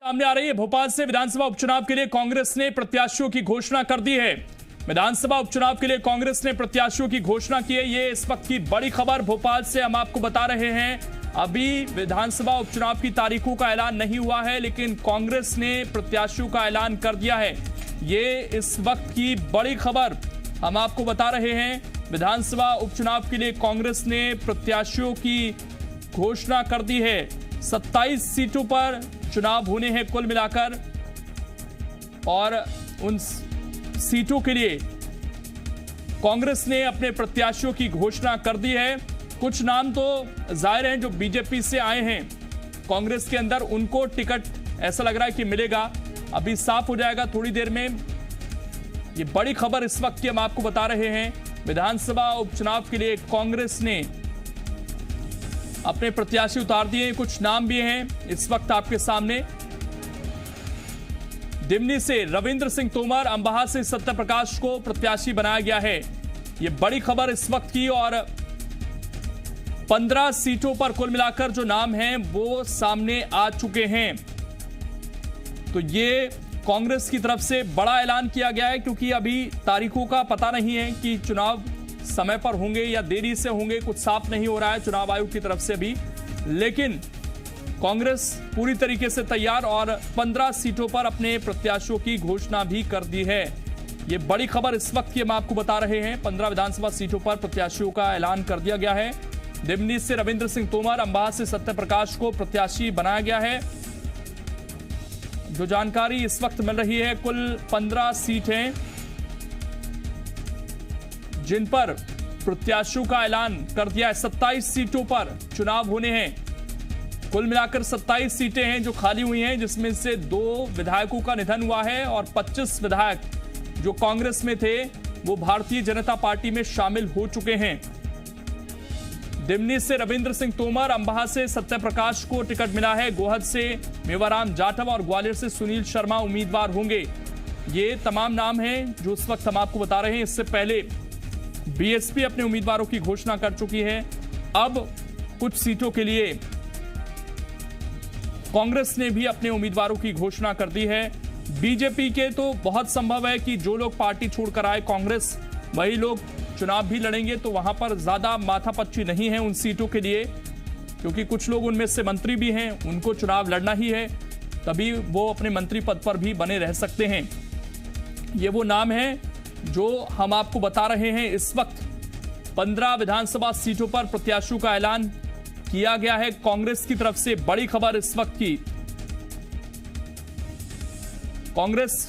सामने आ रही है। भोपाल से विधानसभा उपचुनाव के लिए कांग्रेस ने प्रत्याशियों की घोषणा कर दी है। विधानसभा उपचुनाव के लिए कांग्रेस ने प्रत्याशियों की घोषणा की है। ये इस वक्त की बड़ी खबर भोपाल से हम आपको बता रहे हैं। अभी विधानसभा उपचुनाव की तारीखों का ऐलान नहीं हुआ है, लेकिन कांग्रेस ने प्रत्याशियों का ऐलान कर दिया है। ये इस वक्त की बड़ी खबर हम आपको बता रहे हैं। विधानसभा उपचुनाव के लिए कांग्रेस ने प्रत्याशियों की घोषणा कर दी है। 27 सीटों पर चुनाव होने हैं कुल मिलाकर, और उन सीटों के लिए कांग्रेस ने अपने प्रत्याशियों की घोषणा कर दी है। कुछ नाम तो जाहिर हैं जो बीजेपी से आए हैं कांग्रेस के अंदर, उनको टिकट ऐसा लग रहा है कि मिलेगा। अभी साफ हो जाएगा थोड़ी देर में। ये बड़ी खबर इस वक्त की हम आपको बता रहे हैं। विधानसभा उपचुनाव के लिए कांग्रेस ने अपने प्रत्याशी उतार दिए। कुछ नाम भी हैं इस वक्त आपके सामने। दिमनी से रविंद्र सिंह तोमर, अंबाहा से सत्यप्रकाश को प्रत्याशी बनाया गया है। यह बड़ी खबर इस वक्त की, और 15 सीटों पर कुल मिलाकर जो नाम हैं वो सामने आ चुके हैं। तो ये कांग्रेस की तरफ से बड़ा ऐलान किया गया है, क्योंकि अभी तारीखों का पता नहीं है कि चुनाव समय पर होंगे या देरी से होंगे, कुछ साफ नहीं हो रहा है चुनाव आयोग की तरफ से भी। लेकिन कांग्रेस पूरी तरीके से तैयार, और 15 सीटों पर अपने प्रत्याशियों की घोषणा भी कर दी है। ये बड़ी खबर इस वक्त की हम आपको बता रहे हैं। 15 विधानसभा सीटों पर प्रत्याशियों का ऐलान कर दिया गया है। दिमनी से रविंद्र सिंह तोमर, अंबाहा से सत्यप्रकाश को प्रत्याशी बनाया गया है। जो जानकारी इस वक्त मिल रही है, कुल 15 सीटें जिन पर प्रत्याशियों का ऐलान कर दिया है। 27 सीटों पर चुनाव होने हैं। कुल मिलाकर 27 सीटें हैं जो खाली हुई हैं, जिसमें से 2 विधायकों का निधन हुआ है, और 25 विधायक जो कांग्रेस में थे वो भारतीय जनता पार्टी में शामिल हो चुके हैं। दिमनी से रविंद्र सिंह तोमर, अंबाहा से सत्यप्रकाश को टिकट मिला है। गोहद से मेवाराम जाटव और ग्वालियर से सुनील शर्मा उम्मीदवार होंगे। ये तमाम नाम हैं जो इस वक्त हम आपको बता रहे हैं। इससे पहले बीएसपी अपने उम्मीदवारों की घोषणा कर चुकी है। अब कुछ सीटों के लिए कांग्रेस ने भी अपने उम्मीदवारों की घोषणा कर दी है। बीजेपी के तो बहुत संभव है कि जो लोग पार्टी छोड़कर आए कांग्रेस, वही लोग चुनाव भी लड़ेंगे, तो वहां पर ज्यादा माथापच्ची नहीं है उन सीटों के लिए, क्योंकि कुछ लोग उनमें से मंत्री भी हैं, उनको चुनाव लड़ना ही है, तभी वो अपने मंत्री पद पर भी बने रह सकते हैं। ये वो नाम हैं जो हम आपको बता रहे हैं। इस वक्त 15 विधानसभा सीटों पर प्रत्याशियों का ऐलान किया गया है कांग्रेस की तरफ से। बड़ी खबर इस वक्त की। कांग्रेस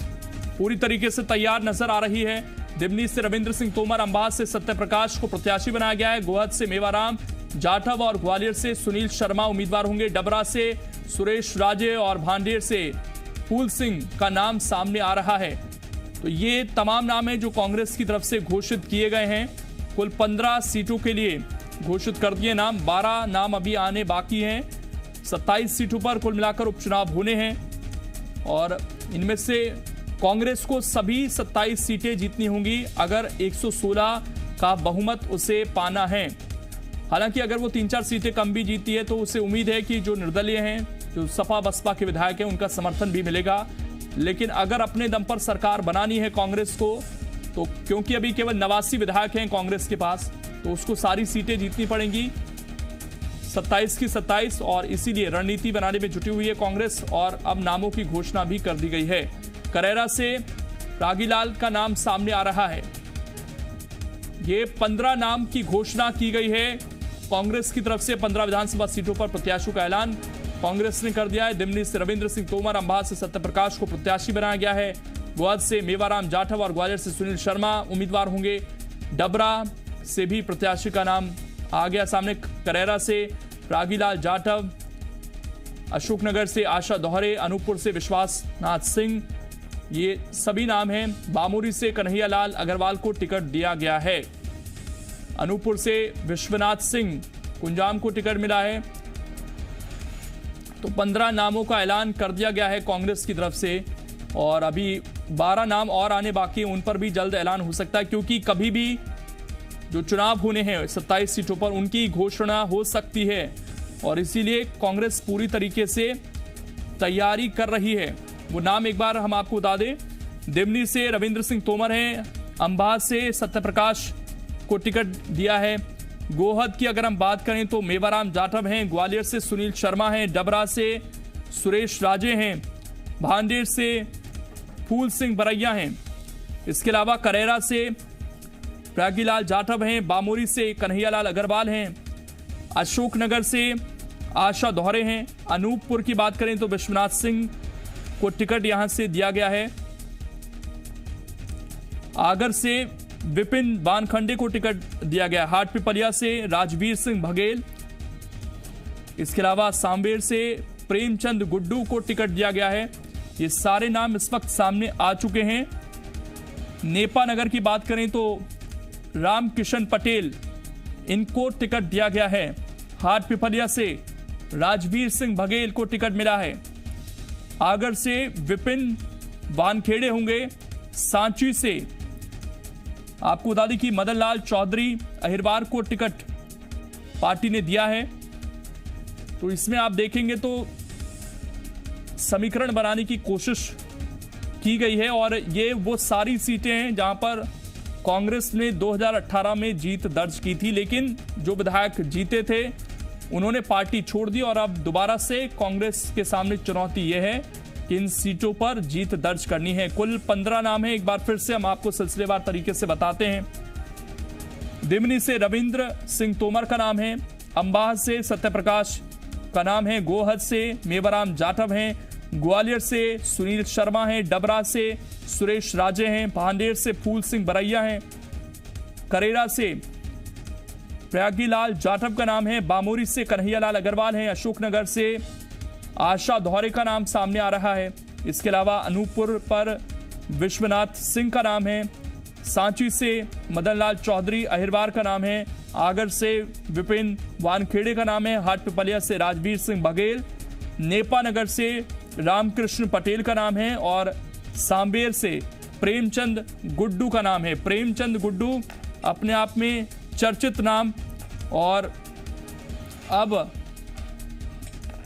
पूरी तरीके से तैयार नजर आ रही है। दिमनी से रविंद्र सिंह तोमर, अंबाहा से सत्यप्रकाश को प्रत्याशी बनाया गया है। गोहद से मेवाराम जाटव और ग्वालियर से सुनील शर्मा उम्मीदवार होंगे। डबरा से सुरेश राजे और भांडेर से फूल सिंह का नाम सामने आ रहा है। तो ये तमाम नाम हैं जो कांग्रेस की तरफ से घोषित किए गए हैं। कुल 15 सीटों के लिए घोषित कर दिए नाम। 12 नाम अभी आने बाकी हैं। 27 सीटों पर कुल मिलाकर उपचुनाव होने हैं, और इनमें से कांग्रेस को सभी 27 सीटें जीतनी होंगी अगर 116 का बहुमत उसे पाना है। हालांकि अगर वो 3-4 सीटें कम भी जीतती है तो उसे उम्मीद है कि जो निर्दलीय हैं, जो सपा बसपा के विधायक हैं, उनका समर्थन भी मिलेगा। लेकिन अगर अपने दम पर सरकार बनानी है कांग्रेस को, तो क्योंकि अभी केवल 89 विधायक हैं कांग्रेस के पास, तो उसको सारी सीटें जीतनी पड़ेंगी, 27 की 27, और इसीलिए रणनीति बनाने में जुटी हुई है कांग्रेस। और अब नामों की घोषणा भी कर दी गई है। करेरा से रागीलाल का नाम सामने आ रहा है। ये 15 नाम की घोषणा की गई है कांग्रेस की तरफ से। 15 विधानसभा सीटों पर प्रत्याशियों का ऐलान कांग्रेस ने कर दिया है। दिमनी से रविंद्र सिंह तोमर, अंबाहा से सत्यप्रकाश को प्रत्याशी बनाया गया है। गोहद से मेवाराम जाटव और ग्वालियर से सुनील शर्मा उम्मीदवार होंगे। डबरा से भी प्रत्याशी का नाम आ गया सामने। करेरा से रागीलाल जाटव, अशोकनगर से आशा दोहरे, अनूपपुर से विश्वास नाथ सिंह, ये सभी नाम हैं। बामोरी से कन्हैया लाल अग्रवाल को टिकट दिया गया है। अनूपपुर से विश्वनाथ सिंह कुंजाम को टिकट मिला है। तो 15 नामों का ऐलान कर दिया गया है कांग्रेस की तरफ से, और अभी 12 नाम और आने बाकी हैं, उन पर भी जल्द ऐलान हो सकता है, क्योंकि कभी भी जो चुनाव होने हैं 27 सीटों पर, उनकी घोषणा हो सकती है। और इसीलिए कांग्रेस पूरी तरीके से तैयारी कर रही है। वो नाम एक बार हम आपको बता दें, दिमनी से रविंद्र सिंह तोमर हैं, अंबाह से सत्यप्रकाश को टिकट दिया है। गोहद की अगर हम बात करें तो मेवाराम जाटव हैं, ग्वालियर से सुनील शर्मा हैं, डबरा से सुरेश राजे हैं, भांडेर से फूल सिंह बरैया हैं। इसके अलावा करेरा से प्रयागीलाल जाटव हैं, बामोरी से कन्हैयालाल अग्रवाल हैं, अशोकनगर से आशा दोहरे हैं। अनूपपुर की बात करें तो विश्वनाथ सिंह को टिकट यहां से दिया गया है। आगर से विपिन वानखंडे को टिकट दिया गया। हाट पिपलिया से राजवीर सिंह बघेल, इसके अलावा सांबेर से प्रेमचंद गुड्डू को टिकट दिया गया है। ये सारे नाम इस वक्त सामने आ चुके हैं। नेपा नगर की बात करें तो राम किशन पटेल, इनको टिकट दिया गया है। हाट पिपलिया से राजवीर सिंह बघेल को टिकट मिला है। आगर से विपिन वानखेड़े होंगे। सांची से आपको बता दें कि मदन लाल चौधरी अहिरवार को टिकट पार्टी ने दिया है। तो इसमें आप देखेंगे तो समीकरण बनाने की कोशिश की गई है और ये वो सारी सीटें हैं जहां पर कांग्रेस ने 2018 में जीत दर्ज की थी, लेकिन जो विधायक जीते थे उन्होंने पार्टी छोड़ दी और अब दोबारा से कांग्रेस के सामने चुनौती यह है कि इन सीटों पर जीत दर्ज करनी है। कुल 15 नाम है, एक बार फिर से हम आपको सिलसिलेवार तरीके से बताते हैं। दिमनी से रविंद्र सिंह तोमर का नाम है, अंबाह से सत्यप्रकाश का नाम है, गोहद से मेवाराम जाटव हैं, ग्वालियर से सुनील शर्मा हैं, डबरा से सुरेश राजे हैं, भांडेर से फूल सिंह बरैया हैं, करेरा से प्रयागीलाल जाटव का नाम है, बामोरी से कन्हैयालाल अग्रवाल हैं, अशोकनगर से आशा दोहरे का नाम सामने आ रहा है। इसके अलावा अनूपपुर पर विश्वनाथ सिंह का नाम है, सांची से मदन लाल चौधरी अहिरवार का नाम है, आगर से विपिन वानखेड़े का नाम है, हाट पिपलिया से राजवीर सिंह बघेल, नेपा नगर से रामकृष्ण पटेल का नाम है और सांबेर से प्रेमचंद गुड्डू का नाम है। प्रेमचंद गुड्डू अपने आप में चर्चित नाम, और अब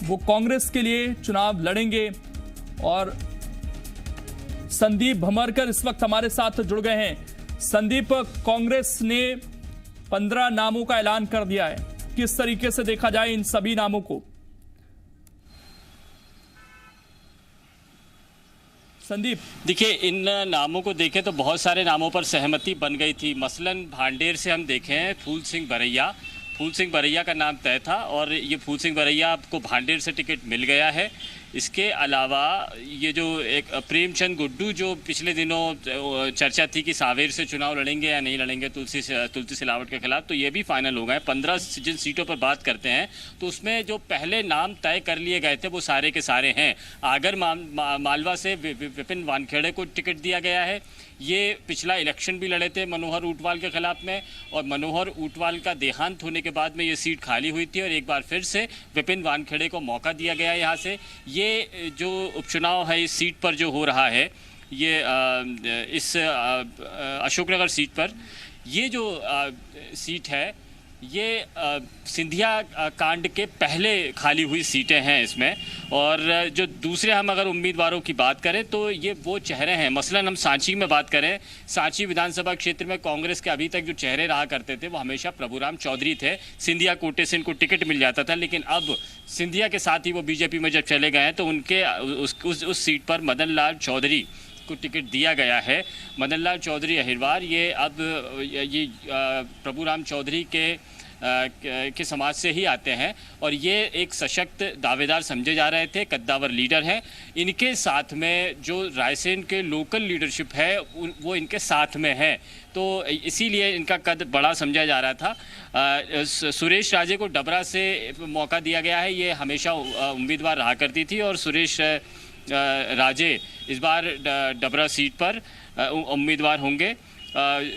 वो कांग्रेस के लिए चुनाव लड़ेंगे। और संदीप भमरकर इस वक्त हमारे साथ जुड़ गए हैं। संदीप, कांग्रेस ने 15 नामों का ऐलान कर दिया है, किस तरीके से देखा जाए इन सभी नामों को? संदीप, देखिए, इन नामों को देखें तो बहुत सारे नामों पर सहमति बन गई थी। मसलन भांडेर से हम देखें फूल सिंह बरैया का नाम तय था और ये फूल सिंह बरैया को भांडेर से टिकट मिल गया है। इसके अलावा ये जो एक प्रेमचंद गुड्डू, जो पिछले दिनों चर्चा थी कि सांवेर से चुनाव लड़ेंगे या नहीं लड़ेंगे तुलसी सिलावट के खिलाफ, तो ये भी फाइनल हो गए। 15 जिन सीटों पर बात करते हैं तो उसमें जो पहले नाम तय कर लिए गए थे वो सारे के सारे हैं। आगर मालवा से विपिन वानखेड़े को टिकट दिया गया है। ये पिछला इलेक्शन भी लड़े थे मनोहर ऊंटवाल के खिलाफ में, और मनोहर ऊंटवाल का देहांत होने के बाद में ये सीट खाली हुई थी और एक बार फिर से विपिन वानखेड़े को मौका दिया गया है यहाँ से। ये जो उपचुनाव है इस सीट पर जो हो रहा है, ये इस अशोकनगर सीट पर, ये जो सीट है ये सिंधिया कांड के पहले खाली हुई सीटें हैं इसमें। और जो दूसरे हम अगर उम्मीदवारों की बात करें तो ये वो चेहरे हैं, मसलन हम सांची में बात करें, सांची विधानसभा क्षेत्र में कांग्रेस के अभी तक जो चेहरे रहा करते थे वो हमेशा प्रभुराम चौधरी थे। सिंधिया कोटे से इनको टिकट मिल जाता था, लेकिन अब सिंधिया के साथ ही वो बीजेपी में जब चले गए हैं तो उनके उस सीट पर मदन लाल चौधरी को टिकट दिया गया है। मदन लाल चौधरी अहिरवार ये अब ये प्रभुराम चौधरी के समाज से ही आते हैं और ये एक सशक्त दावेदार समझे जा रहे थे, कद्दावर लीडर हैं। इनके साथ में जो रायसेन के लोकल लीडरशिप है वो इनके साथ में है, तो इसीलिए इनका कद बड़ा समझा जा रहा था। सुरेश राजे को डबरा से मौका दिया गया है, ये हमेशा उम्मीदवार रहा करती थी और सुरेश राजे इस बार डबरा सीट पर उम्मीदवार होंगे।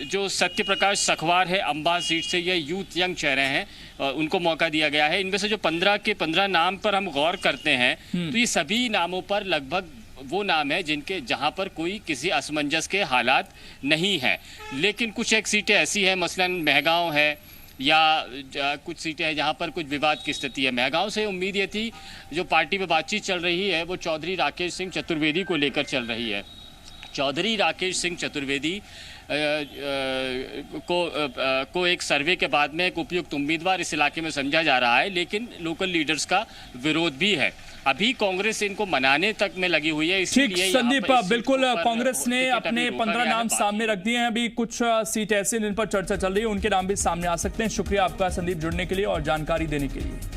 जो सत्यप्रकाश सखवार है अंबाह सीट से, ये यूथ यंग चेहरे हैं, उनको मौका दिया गया है। इनमें से जो 15 नाम पर हम गौर करते हैं तो ये सभी नामों पर लगभग वो नाम है जिनके जहां पर कोई किसी असमंजस के हालात नहीं है। लेकिन कुछ एक सीटें ऐसी हैं, मसलन महगांव है या कुछ सीटें हैं जहां पर कुछ विवाद की स्थिति है। मेहगांव से उम्मीद ये थी, जो पार्टी में बातचीत चल रही है वो चौधरी राकेश सिंह चतुर्वेदी को लेकर चल रही है। चौधरी राकेश सिंह चतुर्वेदी को एक सर्वे के बाद में एक उपयुक्त उम्मीदवार इस इलाके में समझा जा रहा है, लेकिन लोकल लीडर्स का विरोध भी है। अभी कांग्रेस इनको मनाने तक में लगी हुई है। ठीक संदीप, बिल्कुल कांग्रेस ने अपने 15 नाम सामने रख दिए हैं। अभी कुछ सीट ऐसे जिन पर चर्चा चल रही है, उनके नाम भी सामने आ सकते हैं। शुक्रिया आपका संदीप जुड़ने के लिए और जानकारी देने के लिए।